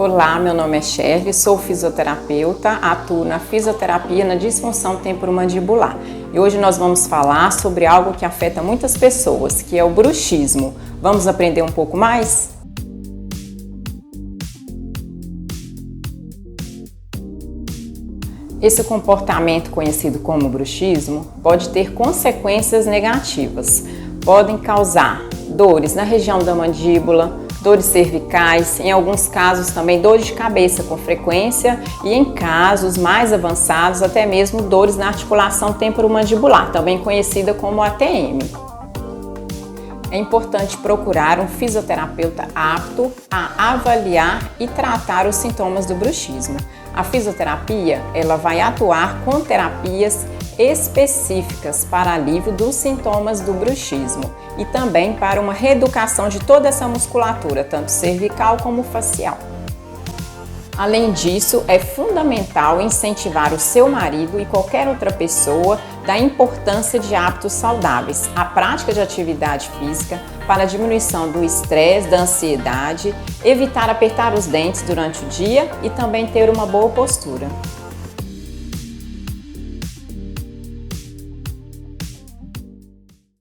Olá, meu nome é Sherly, sou fisioterapeuta, atuo na fisioterapia na disfunção temporomandibular. E hoje nós vamos falar sobre algo que afeta muitas pessoas, que é o bruxismo. Vamos aprender um pouco mais? Esse comportamento conhecido como bruxismo pode ter consequências negativas. Podem causar dores na região da mandíbula, dores cervicais, em alguns casos também dores de cabeça com frequência e em casos mais avançados até mesmo dores na articulação temporomandibular, também conhecida como ATM. É importante procurar um fisioterapeuta apto a avaliar e tratar os sintomas do bruxismo. A fisioterapia, ela vai atuar com terapias específicas para alívio dos sintomas do bruxismo e também para uma reeducação de toda essa musculatura, tanto cervical como facial. Além disso, é fundamental incentivar o seu marido e qualquer outra pessoa da importância de hábitos saudáveis, a prática de atividade física para a diminuição do estresse, da ansiedade, evitar apertar os dentes durante o dia e também ter uma boa postura.